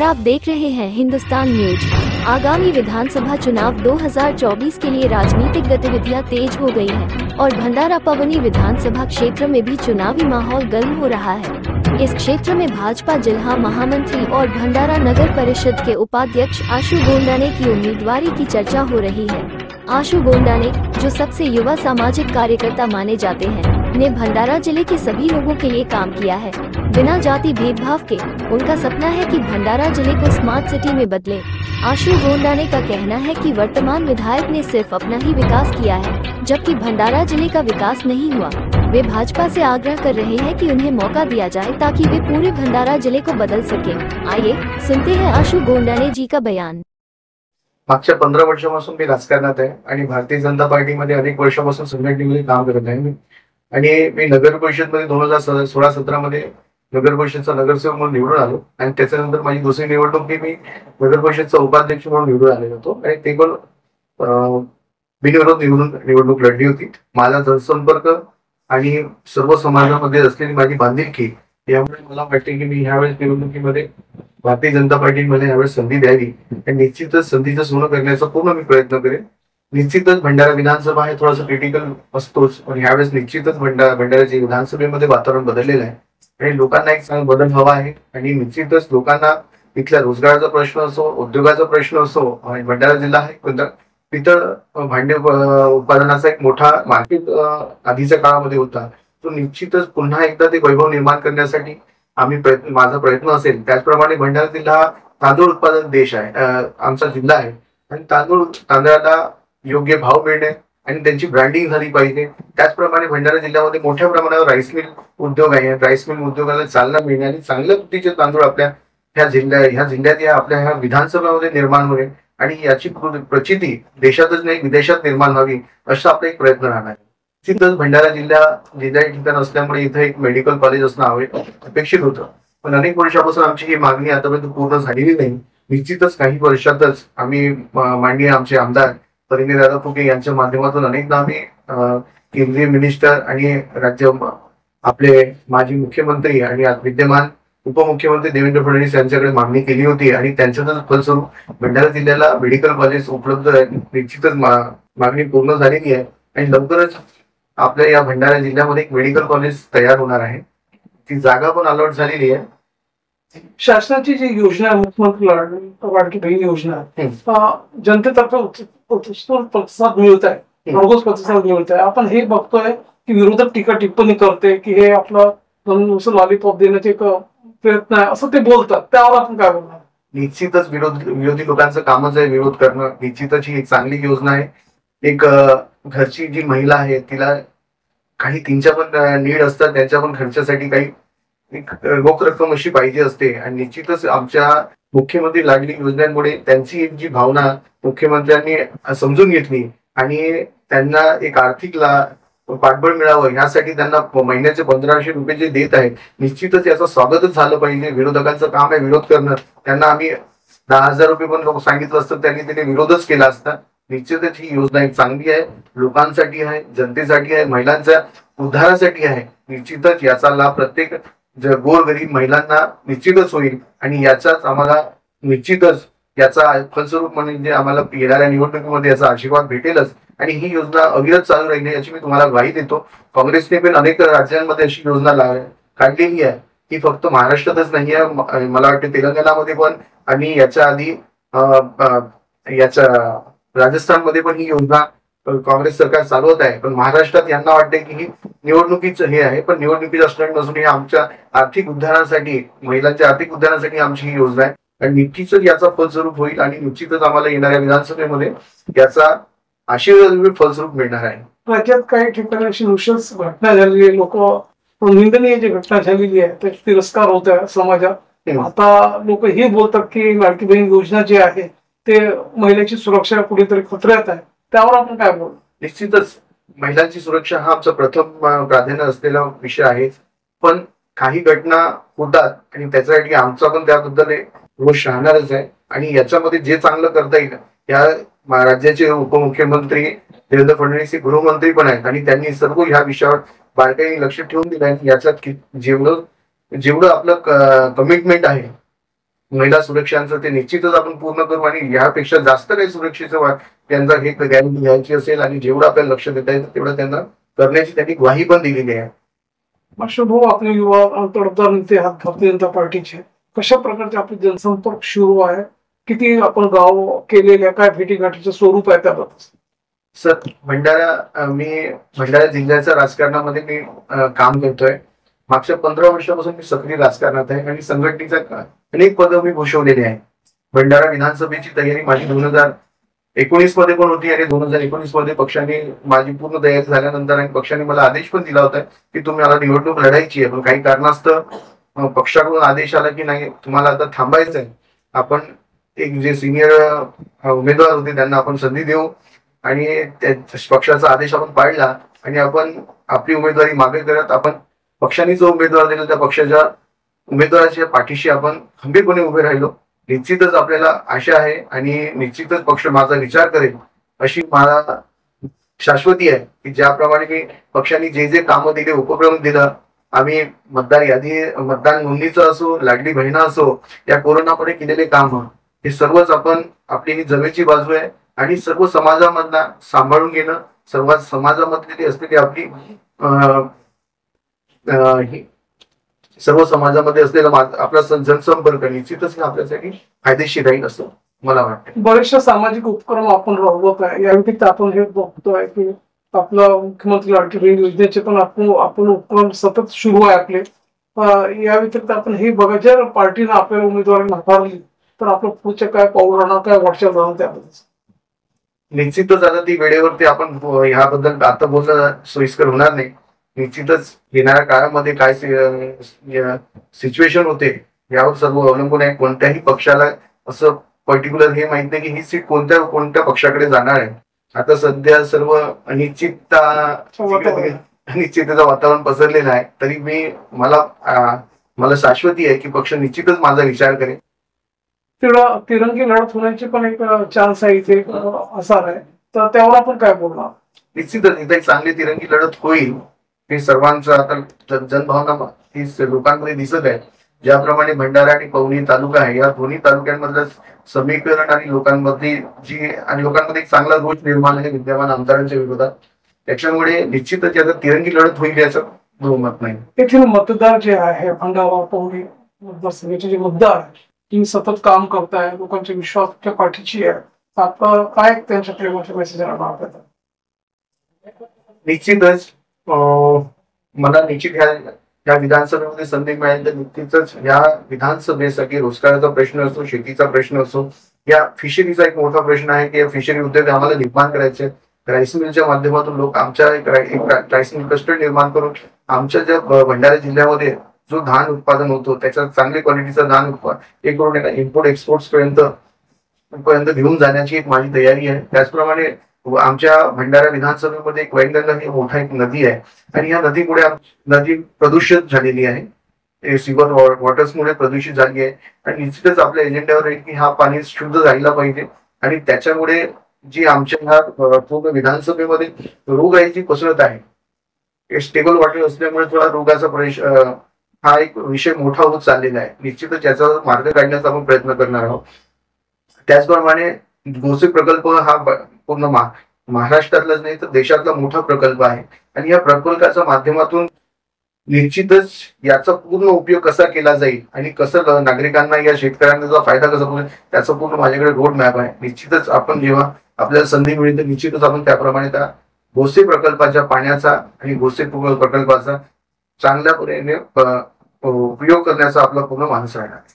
और आप देख रहे हैं हिंदुस्तान न्यूज। आगामी विधानसभा चुनाव 2024 के लिए राजनीतिक गतिविधियां तेज हो गई हैं और भंडारा पवनी विधानसभा क्षेत्र में भी चुनावी माहौल गर्म हो रहा है। इस क्षेत्र में भाजपा जिला महामंत्री और भंडारा नगर परिषद के उपाध्यक्ष आशु गोंडाने की उम्मीदवारी की चर्चा हो रही है। आशु गोंडाने, जो सबसे युवा सामाजिक कार्यकर्ता माने जाते हैं, ने भंडारा जिले के सभी लोगों के लिए काम किया है, बिना जाति भेदभाव के। उनका सपना है कि भंडारा जिले को स्मार्ट सिटी में बदले। आशु गोंडाने का कहना है कि वर्तमान विधायक ने सिर्फ अपना ही विकास किया है, जबकि भंडारा जिले का विकास नहीं हुआ। वे भाजपा से आग्रह कर रहे हैं कि उन्हें मौका दिया जाए ताकि वे पूरे भंडारा जिले को बदल सके। आइए सुनते हैं आशु गोंडाने जी का बयान। मागच्या 15 वर्षापासून मी राजकारणात आहे आणि भारतीय जनता पार्टीमध्ये अनेक वर्षापासून संघटनेमध्ये काम करत आहे आणि मी नगर परिषद मध्ये 2016-17 मध्ये नगर परिषदचा नगरसेवक म्हणून निवडून आलो आणि त्याच्यानंतर माझी दुसरी निवडणूक मी नगर परिषदचा उपाध्यक्ष म्हणून निवडून आलेलो होतो आणि ते पण बिनविरोध निवडणूक लढली होती। माझा जनसंपर्क आणि सर्व समाजामध्ये असलेली माझी बांधिलकी यामुळे मला वाटते की मी ह्यावेळेस निवडणुकीमध्ये भारतीय जनता पार्टीमध्ये यावेळेस संधी द्यावी आणि निश्चितच संधीचं सोनं करण्याचा पूर्ण मी प्रयत्न करेन। निश्चितच भंडारा विधानसभा हे थोडासा क्रिटिकल असतोच, पण यावेळेस निश्चितच भंडाराच्या विधानसभेमध्ये वातावरण बदललेलं आहे आणि लोकांना एक चांगला बदल हवा आहे आणि निश्चितच लोकांना इथल्या रोजगाराचा प्रश्न असो, उद्योगाचा प्रश्न असो आणि भंडारा जिल्हा आहे पितळ भांडे उत्पादनाचा एक मोठा मार्केट आधीच्या काळामध्ये होता, तो निश्चितच पुन्हा एकदा ते वैभव निर्माण करण्यासाठी माझा प्रयत्न असेल। त्याचप्रमाणे भंडारा जिल्हा हा तांदूळ उत्पादक देश आहे, आमचा जिल्हा आहे आणि तांदळाला योग्य भाव मिळणे आणि त्यांची ब्रँडिंग झाली पाहिजे। त्याचप्रमाणे भंडारा जिल्ह्यामध्ये मोठ्या प्रमाणावर राईस मिल उद्योग आहे, राईस मिल उद्योगाला चालना मिळणे आणि चांगल्या प्रतीचे तांदूळ आपल्या ह्या जिल्ह्यात आपल्या ह्या विधानसभामध्ये निर्माण होणे आणि याची प्रचिती देशातच नाही विदेशात निर्माण व्हावी असा आपला एक प्रयत्न राहणार आहे। निश्चितच भंडारा जिल्ह्याचे ठिकाण असल्यामुळे इथे एक मेडिकल कॉलेज असणं अपेक्षित होतं, पण अनेक वर्षापासून आमची ही मागणी आतापर्यंत पूर्ण झालेली नाही। निश्चितच काही वर्षातच आम्ही माननीय आमचे आमदार परिणीदादा फुके यांच्या माध्यमातून अनेकदा आम्ही केंद्रीय मिनिस्टर आणि राज्य आपले माजी मुख्यमंत्री आणि विद्यमान उपमुख्यमंत्री देवेंद्र फडणवीस यांच्याकडे मागणी केली होती आणि त्यांच्यातच फलस्वरूप भंडारा जिल्ह्याला मेडिकल कॉलेज उपलब्ध आहे। निश्चितच मागणी पूर्ण झालेली आहे आणि लवकरच आपल्या या भंडारा जिल्ह्यामध्ये एक मेडिकल कॉलेज तयार होणार आहे, ती जागा पण अलॉट झालेली आहे। शासनाची जी योजना आहे मुख्यमंत्री लाडकी बहीण योजना जनतेतर्फे उत्स्फूर्त प्रतिसाद मिळत आहे, भरघोस प्रतिसाद मिळत आहे। आपण हे बघतोय की विरोधक टीका टिप्पणी करते की हे आपलं लॉलीपॉप देण्याचे एक प्रयत्न आहे असं ते बोलतात, त्यावर आपण काय बोलणार? निश्चितच विरोधी लोकांचं कामच आहे विरोध करणं। निश्चितच ही एक चांगली योजना आहे। एक घरची जी महिला आहे तिला काही तिच्या पण नीड असतात, त्यांच्या पण खर्चासाठी काही एक रोख रक्कम अशी पाहिजे असते आणि निश्चितच आमच्या मुख्यमंत्री लाडली योजनेमुळे त्यांची एक जी भावना मुख्यमंत्र्यांनी समजून घेतली आणि त्यांना एक आर्थिक पाठबळ मिळावं यासाठी त्यांना महिन्याचे 1500 रुपये जे देत आहेत, निश्चितच याचं स्वागतच झालं पाहिजे। विरोधकांचं काम आहे विरोध करणं, त्यांना आम्ही 10,000 रुपये पण लोक सांगितलं असतं त्यांनी विरोधच केला असता। निश्चितच ही योजना एक चांगली आहे, लोकांसाठी आहे, जनतेसाठी आहे, महिलांच्या उद्धारासाठी आहे। निश्चितच याचा लाभ प्रत्येक गोरगरीब महिलांना निश्चितच होईल आणि याचाच आम्हाला निश्चितच याचा फलस्वरूप म्हणजे आम्हाला येणाऱ्या निवडणुकीमध्ये याचा आशीर्वाद भेटेलच आणि ही योजना अविरत चालू राहील याची मी तुम्हाला ग्वाही देतो। काँग्रेसने पण अनेक राज्यांमध्ये अशी योजना काढलेली आहे, ही फक्त महाराष्ट्रातच नाही आहे, मला वाटतं तेलंगणामध्ये पण आणि याच्या आधी राजस्थानमध्ये पण ही योजना काँग्रेस सरकार चालवत आहे। पण महाराष्ट्रात यांना वाटते की ही निवडणुकीचं हे आहे, पण निवडणुकीचं असणार नसून ही आमच्या आर्थिक उद्धारासाठी, महिलांच्या आर्थिक उद्धारासाठी आमची ही योजना आहे आणि निश्चितच याचा फलस्वरूप होईल आणि निश्चितच आम्हाला येणाऱ्या विधानसभेमध्ये याचा आशीर्वाद फलस्वरूप मिळणार आहे। राज्यात काही ठिकाणी अशी नुसत घटना झालेली आहे, लोक निंदनीय जी घटना झालेली आहे त्याचा तिरस्कार होत आहे समाजात। आता लोक हे बोलतात की लाडकी बहीण योजना जी आहे ते महिलेची सुरक्षा कुठेतरी खतऱ्यात आहे, त्यावर आपण काय बोलू? निश्चितच महिलांची सुरक्षा हा आमचा प्रथम प्राधान्य असलेला विषय आहे, पण काही घटना होतात आणि त्याच्यासाठी आमचा पण त्याबद्दल रोष राहणारच आहे आणि याच्यामध्ये जे चांगलं करता येईल, या राज्याचे उपमुख्यमंत्री देवेंद्र फडणवीस हे गृहमंत्री पण आहेत आणि त्यांनी सर्व ह्या विषयावर बारकाईने लक्ष ठेवून दिलं आहे। याच्यात जेवढं आपलं कमिटमेंट आहे महिला सुरक्षांचं ते निश्चितच आपण पूर्ण करू आणि यापेक्षा जास्त काही सुरक्षेचं त्यांचा हे गॅरंटी घ्यायची असेल आणि जेवढं आपल्याला लक्ष देता येतं तेवढं त्यांना करण्याची त्यांनी ग्वाही पण दिलेली आहे. भाऊ, आपले युवा तडफदार नेते आहात भारतीय जनता पार्टीचे. कशा प्रकारचे आपले जनसंपर्क सुरू आहे, किती आपण गाव केलेल्या, काय भेटीगाठीचं स्वरूप आहे त्याबद्दल? सर, मी भंडारा जिल्ह्याच्या राजकारणामध्ये मी काम करतोय. मागच्या 15 वर्षापासून मी सक्रिय राजकारणात आहे आणि संघटनेच्या अनेक पदं मी भूषवलेली आहे. भंडारा विधानसभेची तयारी माझी 2019 मध्ये पण होती आणि 2019 मध्ये पक्षाने माझी पूर्ण तयारी झाल्यानंतर आणि पक्षाने मला आदेश पण दिला होता की तुम्ही मला निवडणूक लढायची आहे, पण काही कारणास्तव पक्षाकडून आदेश आला की नाही, तुम्हाला आता थांबायचं आहे. आपण एक जे सिनियर उमेदवार होते त्यांना आपण संधी देऊ आणि पक्षाचा आदेश आपण पाळला आणि आपण आपली उमेदवारी मागे करत आपण पक्षाने जो उमेदवार दिला त्या पक्षाच्या उमेदवाराच्या पाठीशी आपण खंबीरपणे उभे राहिलो. निश्चितच आपल्याला आशा आहे आणि निश्चितच पक्ष माझा विचार करेल अशी मला शाश्वती आहे की ज्याप्रमाणे मी पक्षाने जे जे कामं दिले, उपक्रम दिला, आम्ही मतदार यादी, मतदान नोंदणीचं असो, लाडली बहिणा असो, या कोरोनामध्ये केलेले काम, हे सर्वच आपण आपली ही जमेची बाजू आहे आणि सर्व समाजामधला सांभाळून घेणं, सर्व समाजामधली असलेली आपली सर्व समाजामध्ये असलेला आपला जनसंपर्क निश्चितच आपल्यासाठी फायदेशीर राहील असं मला वाटतं. बरेचशा सामाजिक उपक्रम आपण राबवत आहे. या व्यतिरिक्त आपण हे बघतोय की आपलं मुख्यमंत्री लाडकी बहीण योजनेचे पण आपण उपक्रम सतत सुरू आहे आपले. या व्यतिरिक्त आपण हे बघा, जर पार्टीनं आपल्याला उमेदवारी नाकारली तर आपलं पुढचे काय पाऊल राहणार, काय वाटचाल राहणार त्याबद्दल? निश्चितच आता ती वेळेवरती आपण ह्याबद्दल आता बोलणं सोयीस्कर होणार नाही. निश्चितच येणाऱ्या काळामध्ये काय सिच्युएशन होते यावर सर्व अवलंबून आहे. कोणत्याही पक्षाला असं पर्टिक्युलर हे माहित नाही की ही सीट कोणत्या पक्षाकडे जाणार आहे. आता सध्या सर्व अनिश्चिततेचं वातावरण पसरलेलं आहे. तरी मला शाश्वती आहे की पक्ष निश्चितच माझा विचार करेल. तिरंगी लढत होण्याची पण एक चान्स आहे इथे असणार आहे, तर त्यावर आपण काय बोलणार? निश्चितच इथे एक चांगली तिरंगी लढत होईल हे सर्वांचं आता जनभावना ही लोकांमध्ये दिसत आहे. ज्याप्रमाणे भंडारा आणि पवनी तालुका आहे, या दोन्ही तालुक्यांमधलं समीकरण आणि लोकांमध्ये एक चांगला रोष निर्माण आहे विद्यमान आमदारांच्या विरोधात. त्याच्यामुळे निश्चितच याचा तिरंगी लढत होईल याचं बहुमत नाही. येथील मतदार जे आहे, भंडारा पवनी मतदारसंघाचे जे मतदार आहे, तुम्ही सतत काम करताय, लोकांच्या विश्वासाच्या पाठीची आहे, आपलं काय त्यांच्या प्रेमाचे मेसेज राहणार? निश्चितच मला या विधानसभेमध्ये संधी मिळाली तर निश्चितच या विधानसभेसाठी रोजगाराचा प्रश्न असो, शेतीचा प्रश्न असो, या फिशरीचा एक मोठा प्रश्न आहे की या फिशरी उद्योग आम्हाला निर्माण करायचे. राईस मिलच्या माध्यमातून लोक आमच्या एक राईस मिल क्लस्टर निर्माण करून आमच्या ज्या भंडारा जिल्ह्यामध्ये जो धान उत्पादन होतो त्याच्या चांगली क्वालिटीचा धान उत्पादन करून इम्पोर्ट एक्सपोर्ट पर्यंत घेऊन जाण्याची एक माझी तयारी आहे. त्याचप्रमाणे आमच्या भंडारा विधानसभेमध्ये एक वैनगंगा ही मोठा एक नदी आहे आणि या नदीमुळे नदी प्रदूषित झालेली आहे, सिवर वॉटर्समुळे प्रदूषित झाली आहे आणि निश्चितच आपल्या एजेंड्यावर आहे की हा पाणी शुद्ध जायला पाहिजे आणि त्याच्यामुळे जी आमच्या ह्या पूर्ण विधानसभेमध्ये रोगराईची पसरत आहे, स्टेबल वॉटर असल्यामुळे थोडा रोगाचा हा एक विषय मोठा होत चाललेला आहे. निश्चितच याचा मार्ग काढण्याचा आपण प्रयत्न करणार आहोत. त्याचप्रमाणे गोसे प्रकल्प हा पूर्ण महाराष्ट्रातलाच नाही तर देशातला मोठा प्रकल्प आहे आणि या प्रकल्पाच्या माध्यमातून निश्चितच याचा पूर्ण उपयोग कसा केला जाईल आणि कसं नागरिकांना या शेतकऱ्यांचा फायदा कसा होईल त्याचा पूर्ण माझ्याकडे रोड मॅप आहे. निश्चितच आपण जेव्हा आपल्याला संधी मिळेल तर निश्चितच आपण त्याप्रमाणे त्या गोसे प्रकल्पाच्या पाण्याचा आणि गोसे प्रकल्पाचा चांगल्या परीने उपयोग करण्याचा आपला पूर्ण मानस राहणार.